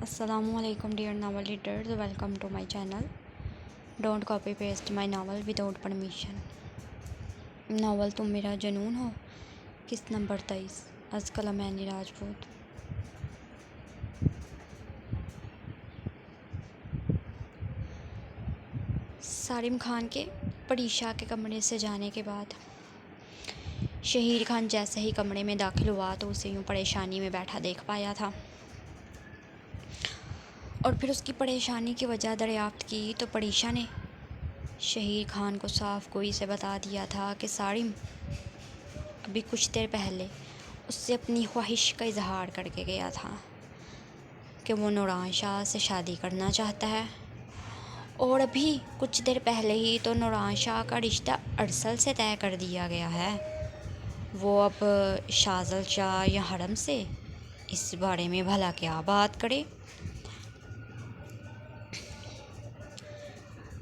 Assalamualaikum dear novel readers, welcome to my channel. Don't copy paste my novel without permission. Novel तुम मेरा जुनून हो, किस्त number 23, अज़ कलमैनी राजपूत। सारिम खान के परीशा के कमरे से जाने के बाद शहीर खान जैसे ही कमरे में दाखिल हुआ तो उसे यूँ परेशानी में बैठा देख पाया था और फिर उसकी परेशानी की वजह दरियाफ्त की तो परीशा ने शहीर खान को साफ गोई से बता दिया था कि सारिम अभी कुछ देर पहले उससे अपनी ख्वाहिश का इजहार करके गया था कि वो नूरान शाह से शादी करना चाहता है। और अभी कुछ देर पहले ही तो नूरान शाह का रिश्ता अरसल से तय कर दिया गया है। वो अब शाज़ल शाह या हरम से इस बारे में भला क्या बात करे।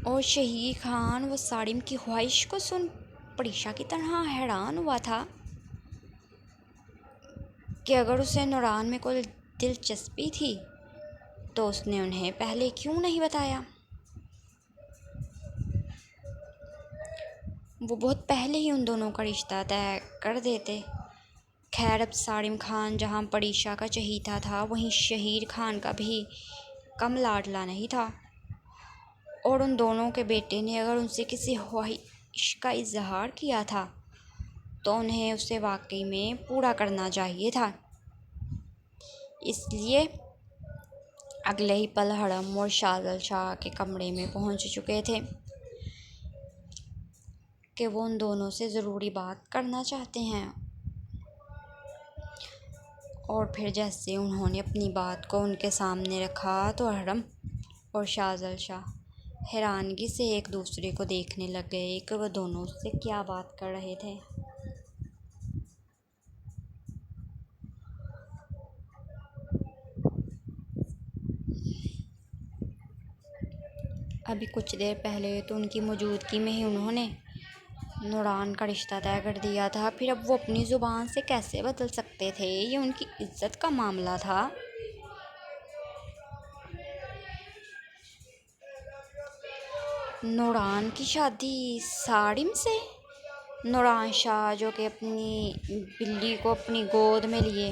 और शहीर खान वो सारिम की ख्वाहिश को सुन परीशा की तरह हैरान हुआ था कि अगर उसे नूरान में कोई दिलचस्पी थी तो उसने उन्हें पहले क्यों नहीं बताया। वो बहुत पहले ही उन दोनों का रिश्ता तय कर देते। खैर अब सारिम खान जहाँ परीशा का चहीता था वहीं शहीर खान का भी कम लाडला नहीं था और उन दोनों के बेटे ने अगर उनसे किसी ख्वाहिश का इजहार किया था तो उन्हें उसे वाकई में पूरा करना चाहिए था। इसलिए अगले ही पल हरम और शाज़ल शाह के कमरे में पहुंच चुके थे कि वो उन दोनों से ज़रूरी बात करना चाहते हैं। और फिर जैसे उन्होंने अपनी बात को उनके सामने रखा तो हरम और शाज़ल शाह हैरानगी से एक दूसरे को देखने लग गए कि वह दोनों उससे क्या बात कर रहे थे। अभी कुछ देर पहले तो उनकी मौजूदगी में ही उन्होंने नूरान का रिश्ता तय कर दिया था, फिर अब वो अपनी ज़ुबान से कैसे बदल सकते थे। ये उनकी इज्जत का मामला था। नूरान की शादी सारिम से? नूरान शाह जो कि अपनी बिल्ली को अपनी गोद में लिए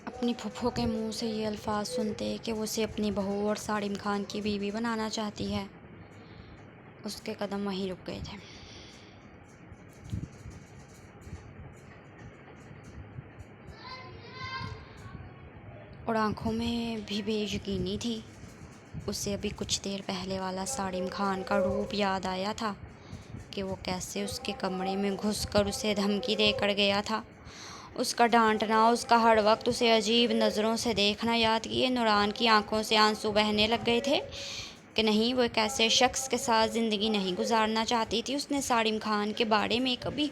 अपनी फुफ्फो के मुंह से ये अल्फाज सुनते कि वो उसे अपनी बहू और सारिम खान की बीवी बनाना चाहती है, उसके कदम वहीं रुक गए थे। और आंखों में भी बेयकीनी थी। उसे अभी कुछ देर पहले वाला सारिम खान का रूप याद आया था कि वो कैसे उसके कमरे में घुसकर उसे धमकी देकर गया था। उसका डांटना, उसका हर वक्त उसे अजीब नज़रों से देखना याद किए नूरान की आंखों से आंसू बहने लग गए थे कि नहीं, वो एक ऐसे शख्स के साथ ज़िंदगी नहीं गुजारना चाहती थी। उसने सारिम खान के बारे में कभी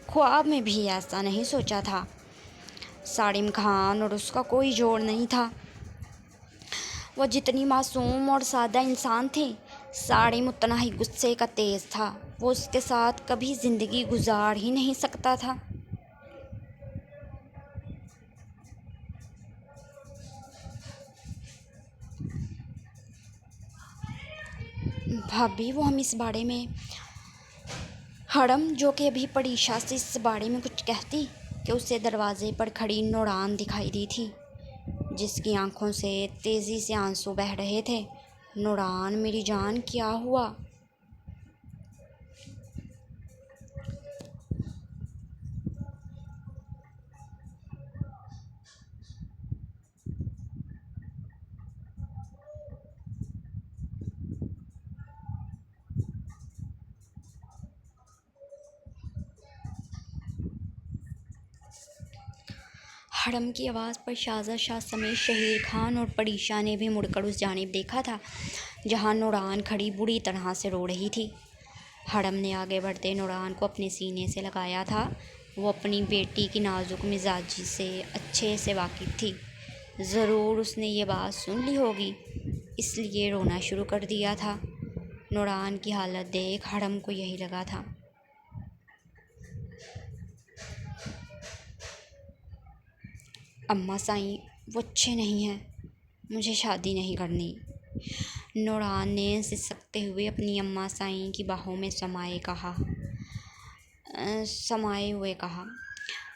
ख्वाब में भी ऐसा नहीं सोचा था। सारिम खान और उसका कोई जोड़ नहीं था। वह जितनी मासूम और सादा इंसान थे, सारिम उतना ही गुस्से का तेज़ था। वो उसके साथ कभी ज़िंदगी गुजार ही नहीं सकता था। भाभी, वो हम इस बारे में हरम जो कि अभी परीशा से इस बारे में कुछ कहती कि उसे दरवाजे पर खड़ी नूरान दिखाई दी थी जिसकी आंखों से तेज़ी से आंसू बह रहे थे। नूरान मेरी जान, क्या हुआ? हरम की आवाज़ पर शाज़ल शाह समेत शहीर खान और परीशा ने भी मुड़कर उस जानिब देखा था जहां नूरान खड़ी बुरी तरह से रो रही थी। हरम ने आगे बढ़ते नूरान को अपने सीने से लगाया था। वो अपनी बेटी की नाजुक मिजाजी से अच्छे से वाकिफ़ थी। ज़रूर उसने ये बात सुन ली होगी, इसलिए रोना शुरू कर दिया था। नूरान की हालत देख हरम को यही लगा था। अम्मा साईं, वो अच्छे नहीं हैं, मुझे शादी नहीं करनी। नूरान ने सिसकते हुए अपनी अम्मा साईं की बाहों में समाये हुए कहा।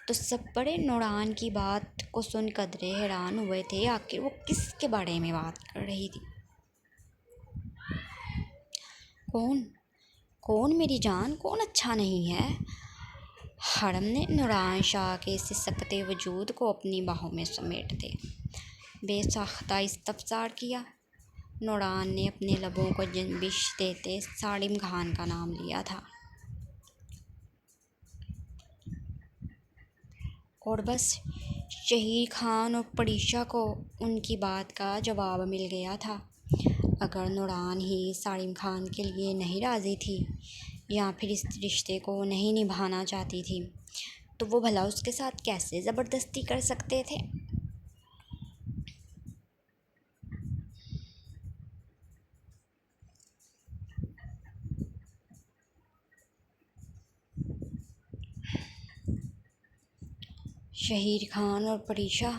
तो सब बड़े नूरान की बात को सुन कदरे हैरान हुए थे। आखिर वो किसके बारे में बात कर रही थी? कौन कौन मेरी जान, कौन अच्छा नहीं है? हरम ने नूरान शाह के सिसकते वजूद को अपनी बाहों में समेटते बेसाख्ता इस्तफसार किया। नूरान ने अपने लबों को जंबिश देते सालिम खान का नाम लिया था। और बस शहीर खान और परीशा को उनकी बात का जवाब मिल गया था। अगर नूरान ही सालिम खान के लिए नहीं राज़ी थी या फिर इस रिश्ते को नहीं निभाना चाहती थी, तो वो भला उसके साथ कैसे ज़बरदस्ती कर सकते थे? शहीर खान और परीशा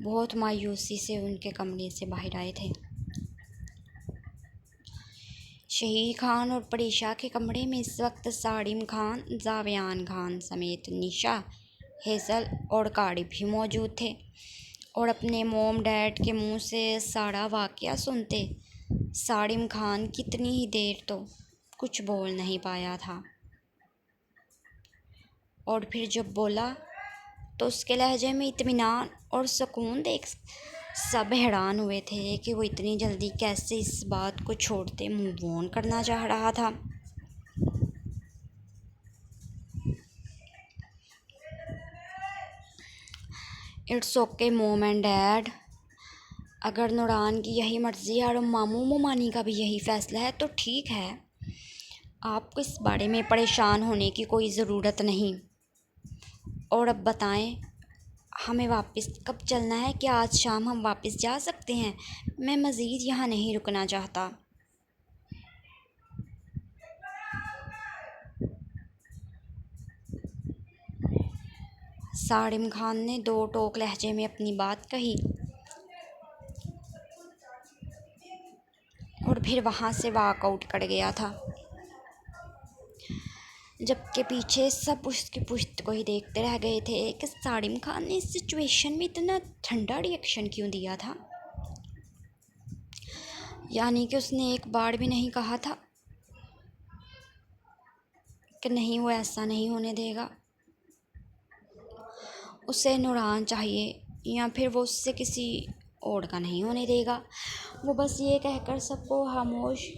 बहुत मायूसी से उनके कमरे से बाहर आए थे। शहीर खान और परीशा के कमरे में इस वक्त सालिम खान, जावियान खान समेत निशा, हेज़ल और कारी भी मौजूद थे और अपने मोम डैड के मुंह से सारा वाक़या सुनते सालिम खान कितनी ही देर तो कुछ बोल नहीं पाया था। और फिर जब बोला तो उसके लहजे में इत्मीनान और सुकून देख सब हैरान हुए थे कि वो इतनी जल्दी कैसे इस बात को छोड़ते मूव ऑन करना चाह रहा था। इट्स ओके मोम एंड डैड, अगर नूरान की यही मर्ज़ी है और मामू मामानी का भी यही फ़ैसला है तो ठीक है। आपको इस बारे में परेशान होने की कोई ज़रूरत नहीं। और अब बताएं, हमें वापस कब चलना है? क्या आज शाम हम वापस जा सकते हैं? मैं मज़ीद यहाँ नहीं रुकना चाहता। सालिम खान ने दो टोक लहजे में अपनी बात कही और फिर वहाँ से वॉकआउट कर गया था, जबकि पीछे सब उसकी पुश्त को ही देखते रह गए थे कि सालिम खान ने इस सिचुएशन में इतना ठंडा रिएक्शन क्यों दिया था। यानी कि उसने एक बार भी नहीं कहा था कि नहीं, वो ऐसा नहीं होने देगा, उसे नूरान चाहिए या फिर वो उससे किसी और का नहीं होने देगा। वो बस ये कहकर सबको खामोश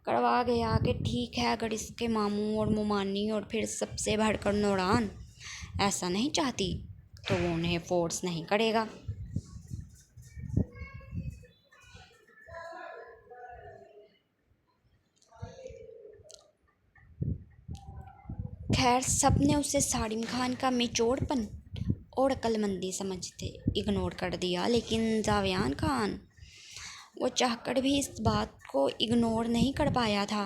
करवा गया कि ठीक है, अगर इसके मामू और मुमानी और फिर सबसे बढ़कर नूरान ऐसा नहीं चाहती तो वो उन्हें फोर्स नहीं करेगा। खैर, सब ने उसे सालिम खान का निचोड़पन और अक्लमंदी समझते इग्नोर कर दिया, लेकिन जावियान खान, वो चाहकर भी इस बात को इग्नोर नहीं कर पाया था।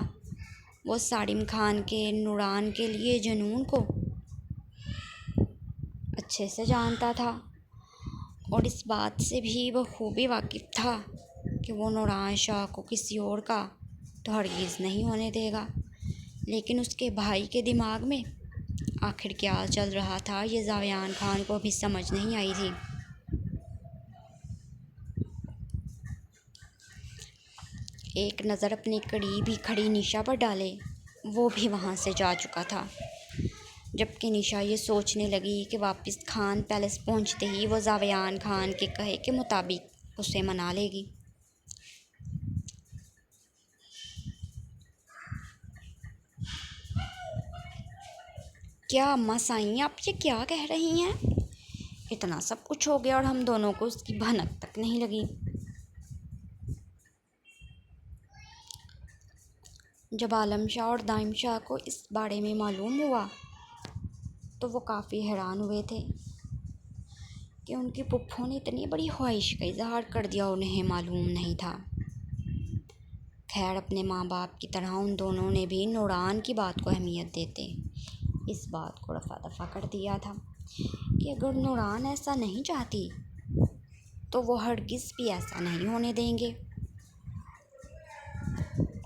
वो सालिम खान के नूरान के लिए जुनून को अच्छे से जानता था और इस बात से भी वो खूबी वाकिफ़ था कि वो नूरान शाह को किसी और का तो हरगिज़ नहीं होने देगा। लेकिन उसके भाई के दिमाग में आखिर क्या चल रहा था, ये जावियान खान को भी समझ नहीं आई थी। एक नज़र अपने करीब ही खड़ी निशा पर डाले, वो भी वहाँ से जा चुका था। जबकि निशा ये सोचने लगी कि वापस खान पैलेस पहुँचते ही वो जावियान खान के कहे के मुताबिक उसे मना लेगी। क्या अम्मा साईं, आप ये क्या कह रही हैं? इतना सब कुछ हो गया और हम दोनों को उसकी भनक तक नहीं लगी। जब आलम शाह और दाइम शाह को इस बारे में मालूम हुआ तो वो काफ़ी हैरान हुए थे कि उनकी पुप्पो ने इतनी बड़ी ख्वाहिश का इजहार कर दिया, उन्हें मालूम नहीं था। खैर, अपने माँ बाप की तरह उन दोनों ने भी नूरान की बात को अहमियत देते इस बात को रफ़ा दफ़ा कर दिया था कि अगर नूरान ऐसा नहीं चाहती तो वो हरगिज़ भी ऐसा नहीं होने देंगे।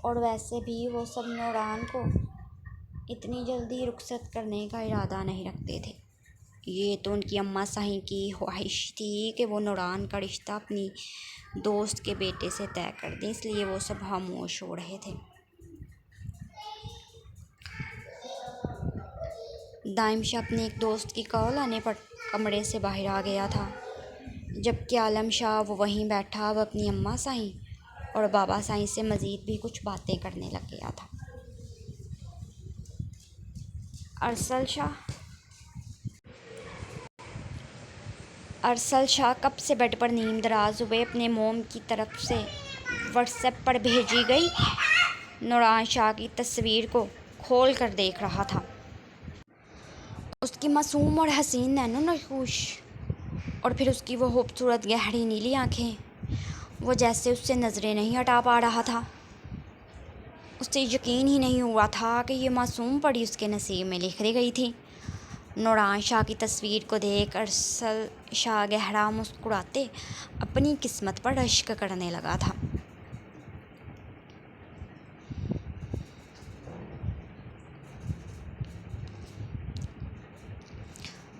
और वैसे भी वो सब नूरान को इतनी जल्दी रुखसत करने का इरादा नहीं रखते थे। ये तो उनकी अम्मा साईं की ख्वाहिश थी कि वो नूरान का रिश्ता अपनी दोस्त के बेटे से तय कर दें, इसलिए वो सब खामोश हो रहे थे। दाइम शाह अपने एक दोस्त की कॉल आने पर कमरे से बाहर आ गया था, जबकि आलम शाह वो वहीं बैठा वो अपनी अम्मा साईं और बाबा साईं से मज़ीद भी कुछ बातें करने लग गया था। अरसल शाह कब से बेड पर नींद दराज हुए अपने मोम की तरफ से व्हाट्सएप पर भेजी गई नूरान शाह की तस्वीर को खोल कर देख रहा था। उसकी मासूम और हसीन नैनो नक्श और फिर उसकी वो खूबसूरत गहरी नीली आंखें, वो जैसे उससे नज़रें नहीं हटा पा रहा था। उससे यकीन ही नहीं हुआ था कि ये मासूम पड़ी उसके नसीब में लिख दी गई थी। नूरान शाह की तस्वीर को देख अरसल शाह गहरा मुस्कुराते अपनी किस्मत पर रश्क करने लगा था।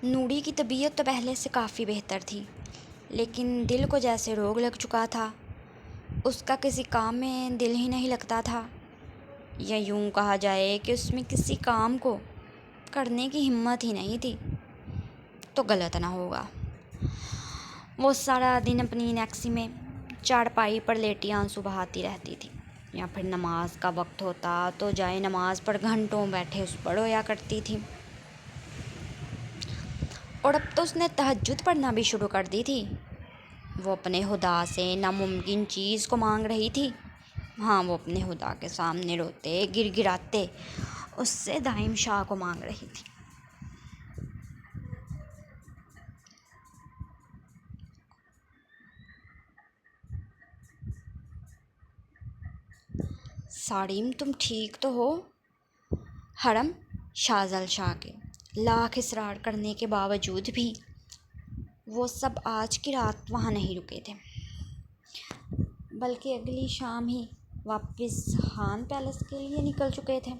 नूरी की तबीयत तो पहले से काफ़ी बेहतर थी, लेकिन दिल को जैसे रोग लग चुका था। उसका किसी काम में दिल ही नहीं लगता था, या यूं कहा जाए कि उसमें किसी काम को करने की हिम्मत ही नहीं थी तो गलत ना होगा। वो सारा दिन अपनी नैक्सी में चारपाई पर लेटी आंसू बहाती रहती थी, या फिर नमाज का वक्त होता तो जाए नमाज पर घंटों बैठे उस पर रोया करती थी। और अब तो उसने तहज्जुद पढ़ना भी शुरू कर दी थी। वो अपने खुदा से नामुमकिन चीज़ को मांग रही थी। हाँ, वो अपने खुदा के सामने रोते गिड़गिड़ाते उससे दाइम शाह को मांग रही थी। साड़ीम, तुम ठीक तो हो? हरम शाहजल शाह के लाख इसरार करने के बावजूद भी वो सब आज की रात वहाँ नहीं रुके थे, बल्कि अगली शाम ही वापस खान पैलेस के लिए निकल चुके थे।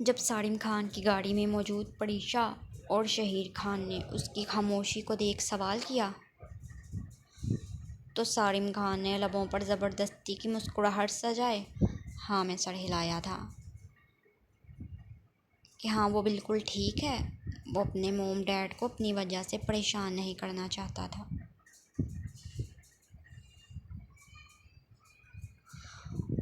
जब सारिम खान की गाड़ी में मौजूद परीशा और शहीर खान ने उसकी खामोशी को देख सवाल किया, तो सारिम खान ने लबों पर ज़बरदस्ती की मुस्कुराहट सजाए हाँ में सर हिलाया था कि हाँ, वो बिल्कुल ठीक है। वो अपने मोम डैड को अपनी वजह से परेशान नहीं करना चाहता था।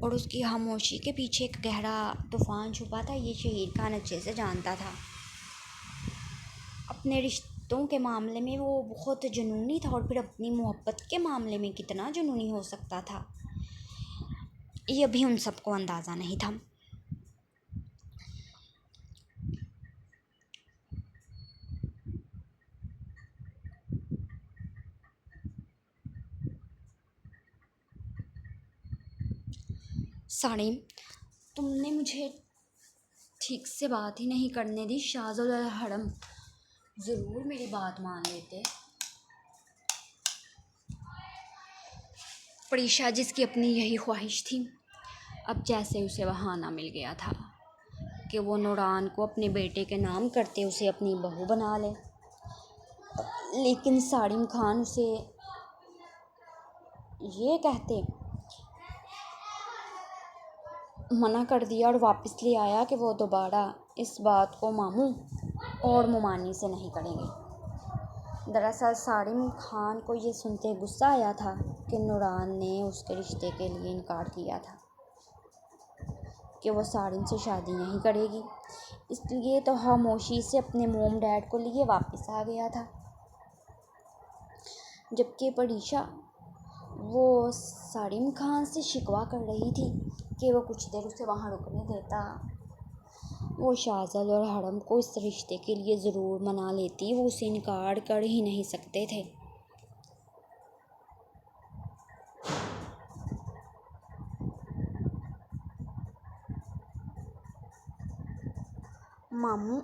और उसकी खामोशी के पीछे एक गहरा तूफान छुपा था, ये शहीर खान अच्छे से जानता था। अपने रिश्तों के मामले में वो बहुत जुनूनी था, और फिर अपनी मोहब्बत के मामले में कितना जुनूनी हो सकता था, ये भी उन सबको अंदाज़ा नहीं था। साड़ीम, तुमने मुझे ठीक से बात ही नहीं करने दी। शाहज़ल और हरम ज़रूर मेरी बात मान लेते। परीशा, जिसकी अपनी यही ख्वाहिश थी, अब जैसे उसे बहाना मिल गया था कि वो नूरान को अपने बेटे के नाम करते उसे अपनी बहू बना ले, लेकिन साड़िम खान उसे ये कहते मना कर दिया और वापस ले आया कि वो दोबारा इस बात को मामू और मुमानी से नहीं करेंगे। दरअसल साड़िम खान को ये सुनते गुस्सा आया था कि नूरान ने उसके रिश्ते के लिए इनकार किया था, कि वो साड़िम से शादी नहीं करेगी, इसलिए तो खामोशी से अपने मोम डैड को लिए वापस आ गया था। जबकि परीशा वो साड़िम खान से शिकवा कर रही थी कि वो कुछ देर उसे वहाँ रुकने देता, वो शाहज़ल और हरम को इस रिश्ते के लिए ज़रूर मना लेती, वो उसे इनकार कर ही नहीं सकते थे। मामू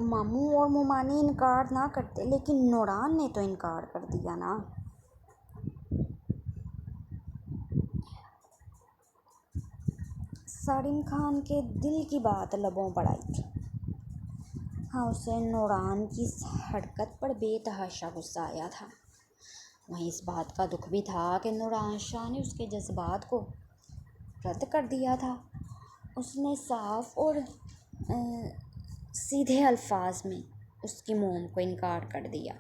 मामू और मुमानी इनकार ना करते, लेकिन नूरान ने तो इनकार कर दिया ना। सालिम खान के दिल की बात लबों पर आई थी। हाँ, उसे नूरान की इस हरकत पर बेतहाशा गुस्सा आया था। वहीं इस बात का दुख भी था कि नूरान शाह ने उसके जज्बात को रद्द कर दिया था। उसने साफ और सीधे अल्फाज में उसकी मोम को इनकार कर दिया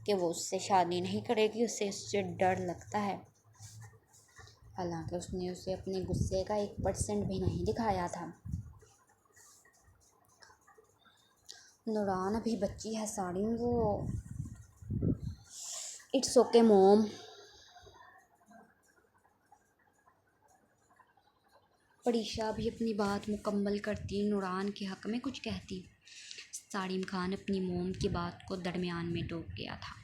कि वो उससे शादी नहीं करेगी, उसे उससे डर लगता है। हालांकि उसने उसे अपने गुस्से का 1% भी नहीं दिखाया था। नूरान अभी बच्ची है सालिम, वो इट्स ओके मोम। परीशा भी अपनी बात मुकम्मल करती नूरान के हक़ में कुछ कहती। सालिम खान अपनी मोम की बात को दरमियान में टोक गया था।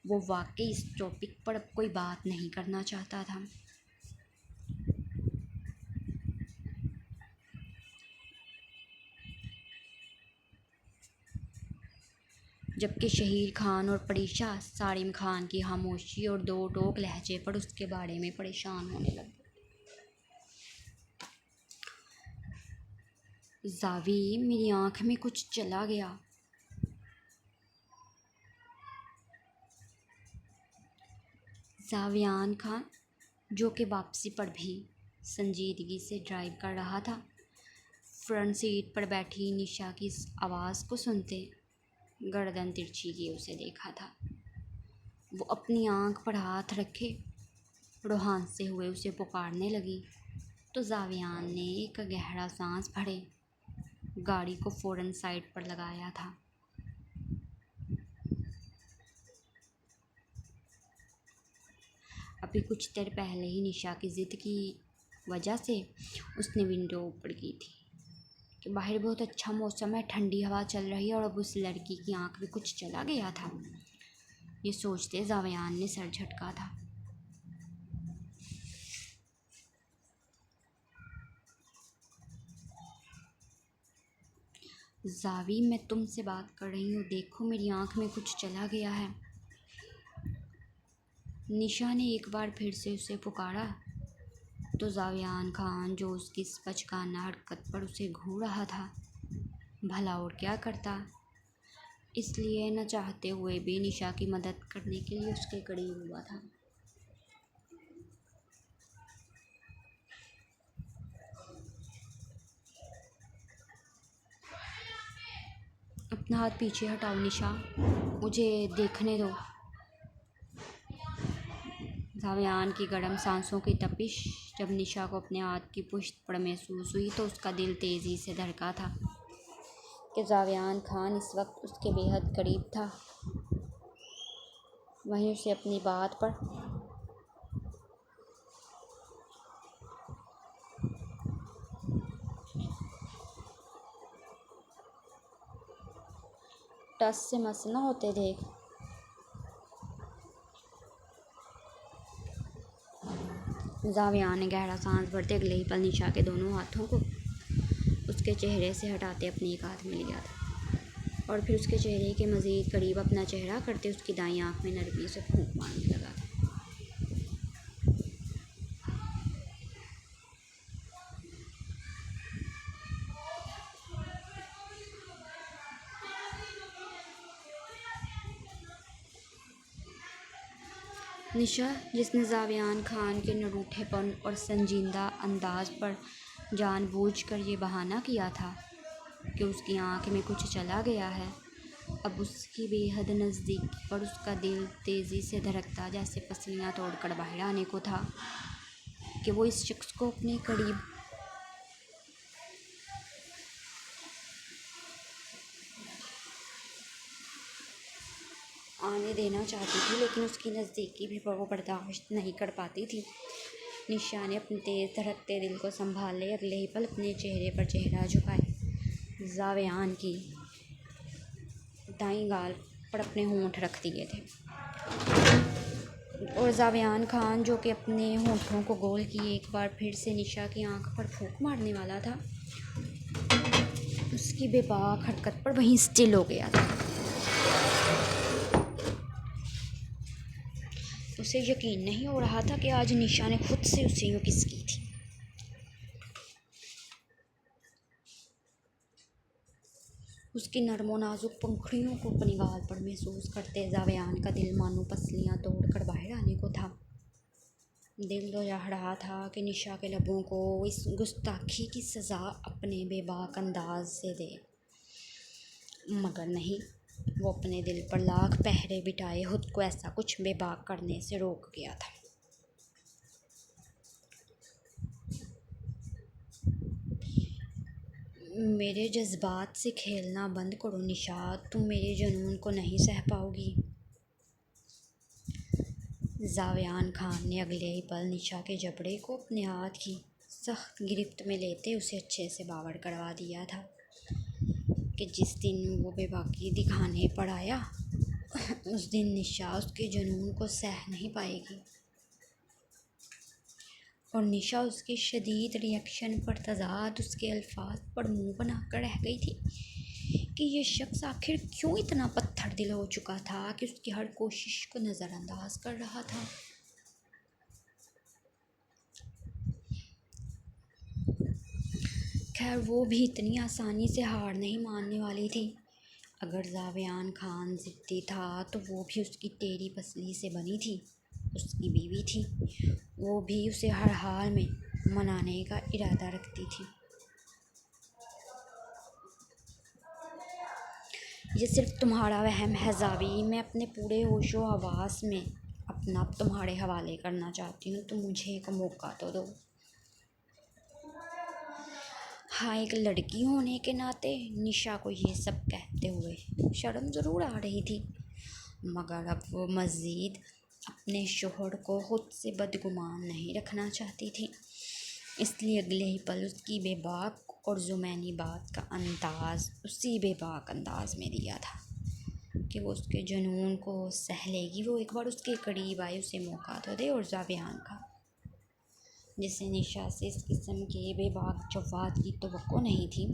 वो वाकई इस टॉपिक पर अब कोई बात नहीं करना चाहता था। जबकि शहीर खान और परीशा सालिम खान की खामोशी और दो टोक लहजे पर उसके बारे में परेशान होने लगे। जावी, मेरी आँख में कुछ चला गया। जावियान खान, जो कि वापसी पर भी संजीदगी से ड्राइव कर रहा था, फ्रंट सीट पर बैठी निशा की इस आवाज़ को सुनते गर्दन तिरछी किए उसे देखा था। वो अपनी आँख पर हाथ रखे रूहान से हुए उसे पुकारने लगी तो जावियान ने एक गहरा सांस भरे गाड़ी को फ़ौरन साइड पर लगाया था। अभी कुछ देर पहले ही निशा की ज़िद की वजह से उसने विंडो ऊपर की थी कि बाहर बहुत अच्छा मौसम है, ठंडी हवा चल रही है, और अब उस लड़की की आँख में कुछ चला गया था। ये सोचते जावियान ने सर झटका था। जावी, मैं तुमसे बात कर रही हूँ, देखो मेरी आँख में कुछ चला गया है। निशा ने एक बार फिर से उसे पुकारा तो जावियान खान, जो उसकी इस बचकाना हरकत पर उसे घूर रहा था, भला और क्या करता, इसलिए न चाहते हुए भी निशा की मदद करने के लिए उसके करीब हुआ था। अपना हाथ पीछे हटाओ निशा, मुझे देखने दो। जावियान की गर्म सांसों की तपिश जब निशा को अपने हाथ की पुश्त पर महसूस हुई तो उसका दिल तेज़ी से धड़का था कि जावियान खान इस वक्त उसके बेहद करीब था। वहीं उसे अपनी बात पर टस से मस न होते देख। जावियान ने गहरा सांस भरते अगले ही पल निशा के दोनों हाथों को उसके चेहरे से हटाते अपने एक हाथ में लिया था और फिर उसके चेहरे के मज़ीद करीब अपना चेहरा करते उसकी दाईं आँख में नरमी से फूंक मारने लगा था। निशा, जिसने जावियान खान के निरूठेपन और संजीदा अंदाज पर जानबूझकर ये बहाना किया था कि उसकी आँख में कुछ चला गया है, अब उसकी बेहद नज़दीकी पर उसका दिल तेज़ी से धड़कता जैसे पसलियाँ तोड़कर बाहर आने को था कि वो इस शख्स को अपने करीब आने देना चाहती थी, लेकिन उसकी नज़दीकी भी वो बर्दाश्त नहीं कर पाती थी। निशा ने अपने तेज़ धड़कते दिल को संभाले अगले ही पल अपने चेहरे पर चेहरा झुकाए जावियान की दाईं गाल पर अपने होंठ रख दिए थे और जावियान खान, जो कि अपने होंठों को गोल किए एक बार फिर से निशा की आंख पर फूंक मारने वाला था, उस उसकी बेबाक हरकत पर वहीं स्टिल हो गया था। उसे यकीन नहीं हो रहा था कि आज निशा ने खुद से उसे यूँ किस की थी। उसकी नरमो नाजुक पंखुड़ियों को अपनी गाल पर महसूस करते जावियान का दिल मानो पसलियाँ तोड़कर बाहर आने को था। दिल तो चाह रहा था कि निशा के लबों को इस गुस्ताखी की सज़ा अपने बेबाक अंदाज से दे, मगर नहीं। वो अपने दिल पर लाख पहरे बिठाए खुद को ऐसा कुछ बेबाक करने से रोक गया था। मेरे जज्बात से खेलना बंद करो निशा, तुम मेरे जुनून को नहीं सह पाओगी। जावियान खान ने अगले ही पल निशा के जबड़े को अपने हाथ की सख्त गिरफ्त में लेते उसे अच्छे से बावर करवा दिया था कि जिस दिन वो बेबाकी दिखाने पर आया उस दिन निशा उसके जुनून को सह नहीं पाएगी। और निशा उसके शदीद रिएक्शन पर तजाद उसके अल्फाज पर मुंह बनाकर रह गई थी कि ये शख्स आखिर क्यों इतना पत्थर दिल हो चुका था कि उसकी हर कोशिश को नज़रअंदाज कर रहा था। खैर वो भी इतनी आसानी से हार नहीं मानने वाली थी। अगर जावियान खान ज़िद्दी था तो वो भी उसकी टेढ़ी पसली से बनी थी, उसकी बीवी थी। वो भी उसे हर हाल में मनाने का इरादा रखती थी। ये सिर्फ तुम्हारा वहम है जावी, मैं अपने पूरे होशो हवास में अपना तुम्हारे हवाले करना चाहती हूँ, तो मुझे एक मौका तो दो। हाँ, एक लड़की होने के नाते निशा को ये सब कहते हुए शर्म ज़रूर आ रही थी, मगर अब वो मज़ीद अपने शोहर को खुद से बदगुमान नहीं रखना चाहती थी। इसलिए अगले ही पल उसकी बेबाक और ज़ुमैनी बात का अंदाज़ उसी बेबाक अंदाज में दिया था कि वो उसके जुनून को सह लेगी। वो एक बार उसके करीब आई, उसे मौका तो दे। और जावियान का जिसे निशा से इस किस्म के बेबाक जवाब की तवक्को नहीं थी,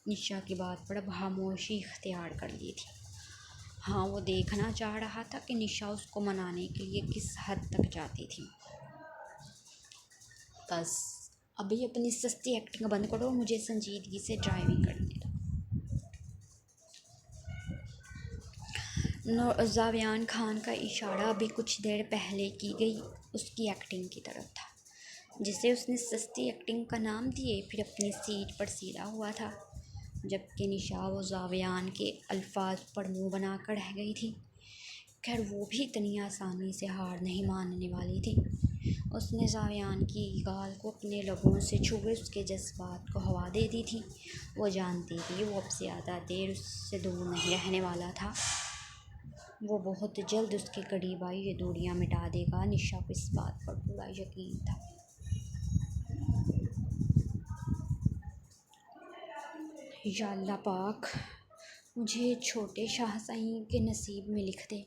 निशा की बात पर अब खामोशी इख्तियार कर ली थी। हाँ, वो देखना चाह रहा था कि निशा उसको मनाने के लिए किस हद तक जाती थी। बस अभी अपनी सस्ती एक्टिंग बंद करो, मुझे संजीदगी से ड्राइविंग करने दो। जावियान खान का इशारा अभी कुछ देर पहले की गई उसकी एक्टिंग की तरफ था, जिसे उसने सस्ती एक्टिंग का नाम दिए फिर अपनी सीट पर सीधा हुआ था, जबकि निशा वो जावियान के अल्फाज पर मुँह बना कर रह गई थी। खैर वो भी इतनी आसानी से हार नहीं मानने वाली थी। उसने जावियान की गाल को अपने लबों से छुए उसके जज्बात को हवा दे दी थी। वो जानती थी वो अब से ज़्यादा देर उससे दूर नहीं रहने वाला था। वो बहुत जल्द उसके करीब आई ये दूरियां मिटा देगा। निशा को इस बात पर पूरा यकीन था। या अल्लाह पाक, मुझे छोटे शाहज़ाई के नसीब में लिख दे।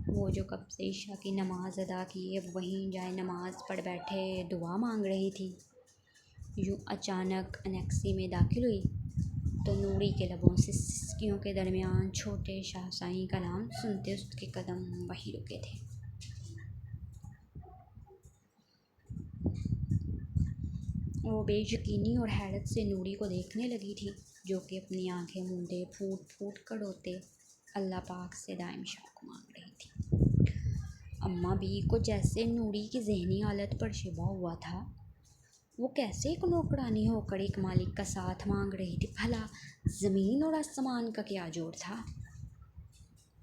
वो जो कब से ईशा की नमाज़ अदा की अब वहीं जाए नमाज पढ़ बैठे दुआ मांग रही थी, यूँ अचानक अनेक्सी में दाखिल हुई तो नूरी के लबों से सिसकियों के दरमियान छोटे शाहज़ाई का नाम सुनते उसके कदम वहीं रुके थे। वो बेयकीनी और हैरत से नूरी को देखने लगी थी, जो कि अपनी आंखें मूंदे फूट फूट कर रोते अल्लाह पाक से दाइम शाक मांग रही थी। अम्मा भी को जैसे नूरी की जहनी हालत पर शिबा हुआ था। वो कैसे एक नौकरानी होकर एक मालिक का साथ मांग रही थी। भला ज़मीन और आसमान का क्या जोड़ था।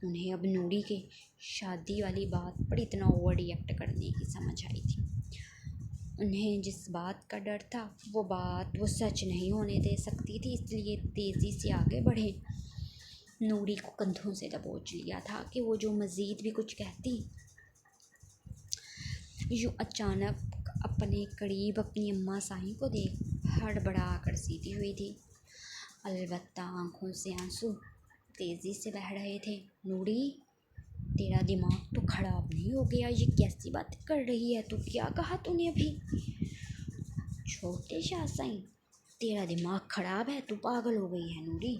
उन्हें अब नूरी के शादी वाली बात पर इतना ओवर रिएक्ट करने की समझ आई थी। उन्हें जिस बात का डर था वो बात वो सच नहीं होने दे सकती थी, इसलिए तेज़ी से आगे बढ़े नूरी को कंधों से दबोच लिया था कि वो जो मज़ीद भी कुछ कहती। यूँ अचानक अपने करीब अपनी अम्मा साईं को देख हड़बड़ा कर सीधी हुई थी। अलबत्ता आँखों से आंसू तेज़ी से बह रहे थे। नूरी, तेरा दिमाग तो ख़राब नहीं हो गया? ये कैसी बात कर रही है तू? क्या कहा तूने अभी? छोटे शाह साईं, तेरा दिमाग खराब है, तू पागल हो गई है नूरी।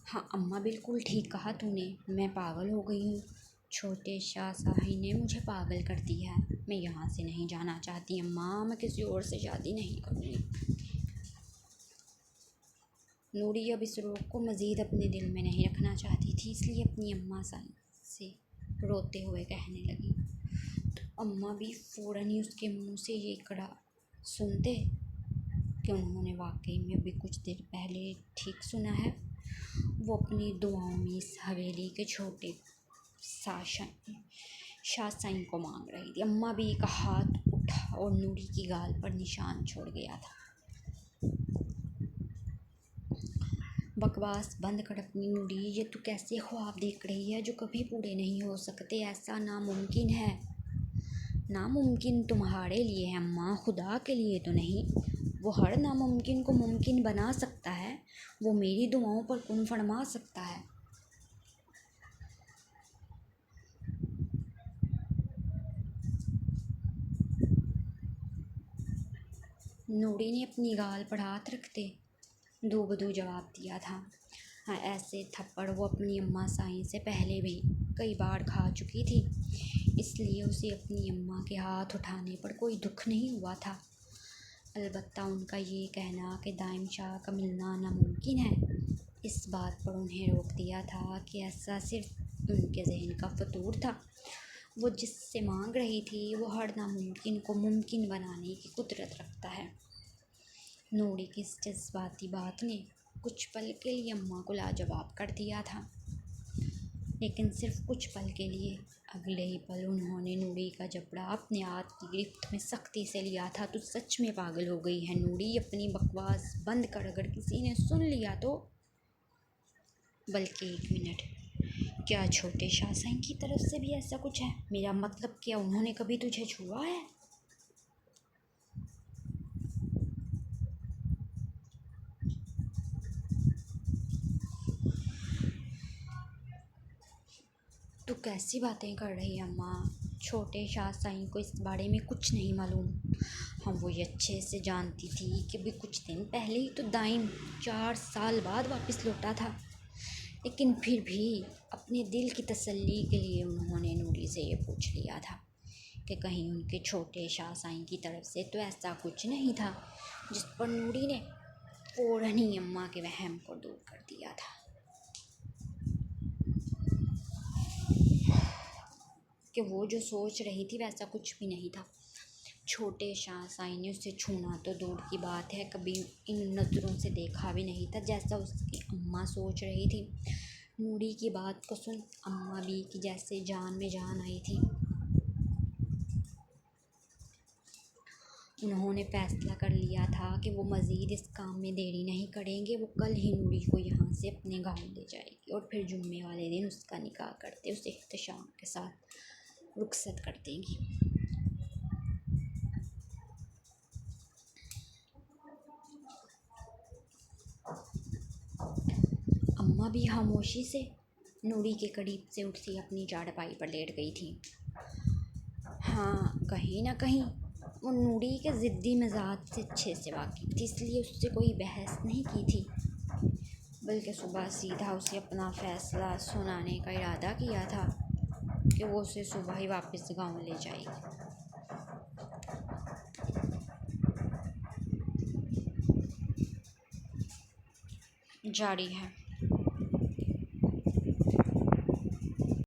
हाँ अम्मा, बिल्कुल ठीक कहा तूने, मैं पागल हो गई हूँ। छोटे शाह साहिब ने मुझे पागल कर दिया है। मैं यहाँ से नहीं जाना चाहती अम्मा, मैं किसी और से शादी नहीं करूँगी। नूरी अब इस रोग को मज़ीद अपने दिल में नहीं रखना चाहती थी, इसलिए अपनी अम्मा से रोते हुए कहने लगी। तो अम्मा भी फ़ौरन ही उसके मुंह से ये कड़ा सुनते कि उन्होंने वाकई में अभी कुछ देर पहले ठीक सुना है। वो अपनी दुआओं में इस हवेली के छोटे शाह साईं को मांग रही थी। अम्मा भी का हाथ उठा और नूरी की गाल पर निशान छोड़ गया था। बकवास बंद कर अपनी नूरी, ये तू कैसे ख्वाब देख रही है जो कभी पूरे नहीं हो सकते। ऐसा नामुमकिन है। नामुमकिन तुम्हारे लिए है अम्मा, खुदा के लिए तो नहीं। वो हर नामुमकिन को मुमकिन बना सकता है। वो मेरी दुआओं पर कुन फरमा सकता है। नूरी ने अपनी गाल पर हाथ रखते दो बदू जवाब दिया था। हाँ, ऐसे थप्पड़ वो अपनी अम्मा साईं से पहले भी कई बार खा चुकी थी, इसलिए उसे अपनी अम्मा के हाथ उठाने पर कोई दुख नहीं हुआ था। अलबत्ता उनका ये कहना कि दाइम शाह का मिलना नामुमकिन है, इस बात पर उन्हें रोक दिया था कि ऐसा सिर्फ उनके जहन का फतूर था। वो जिससे मांग रही थी वो हर नामुमकिन को मुमकिन बनाने की कुदरत रखता है। नूरी की इस जज्बाती बात ने कुछ पल के लिए अम्मा को लाजवाब कर दिया था, लेकिन सिर्फ कुछ पल के लिए। अगले ही पल उन्होंने नूरी का जबड़ा अपने हाथ की गिरफ्त में सख्ती से लिया था। तो सच में पागल हो गई है नूरी, अपनी बकवास बंद कर, अगर किसी ने सुन लिया तो। बल्कि एक मिनट, क्या छोटे शाह साईं की तरफ से भी ऐसा कुछ है? मेरा मतलब, क्या उन्होंने कभी तुझे छुआ है? तू कैसी बातें कर रही है अम्मा? छोटे शाह साईं को इस बारे में कुछ नहीं मालूम। हाँ, वो ये अच्छे से जानती थी कि भी कुछ दिन पहले ही तो दाइम 4 साल बाद वापस लौटा था, लेकिन फिर भी अपने दिल की तसल्ली के लिए उन्होंने नूरी से ये पूछ लिया था कि कहीं उनके छोटे शाह साईं की तरफ से तो ऐसा कुछ नहीं था। जिस पर नूरी ने फ़ौरन ही अम्मा के वहम को दूर कर दिया था कि वो जो सोच रही थी वैसा कुछ भी नहीं था। छोटे शाह साईं ने उसे छूना तो दूर की बात है, कभी इन नज़रों से देखा भी नहीं था जैसा उसकी अम्मा सोच रही थी। नूरी की बात को सुन अम्मा भी की जैसे जान में जान आई थी। उन्होंने फ़ैसला कर लिया था कि वो मज़ीद इस काम में देरी नहीं करेंगे। वो कल ही नूरी को यहाँ से अपने गाँव ले जाएगी और फिर जुम्मे वाले दिन उसका निकाह करते उसे एहतशाम के साथ रुखसत कर देंगी। अम्मा भी खामोशी से नूरी के करीब से उठती अपनी चारपाई पर लेट गई थी। हाँ, कहीं ना कहीं वो नूरी के ज़िद्दी मिजाज से अच्छे से वाकिफ़ थी, इसलिए उससे कोई बहस नहीं की थी, बल्कि सुबह सीधा उसे अपना फ़ैसला सुनाने का इरादा किया था कि वो उसे सुबह ही वापस गांव ले जाएगी। जारी है।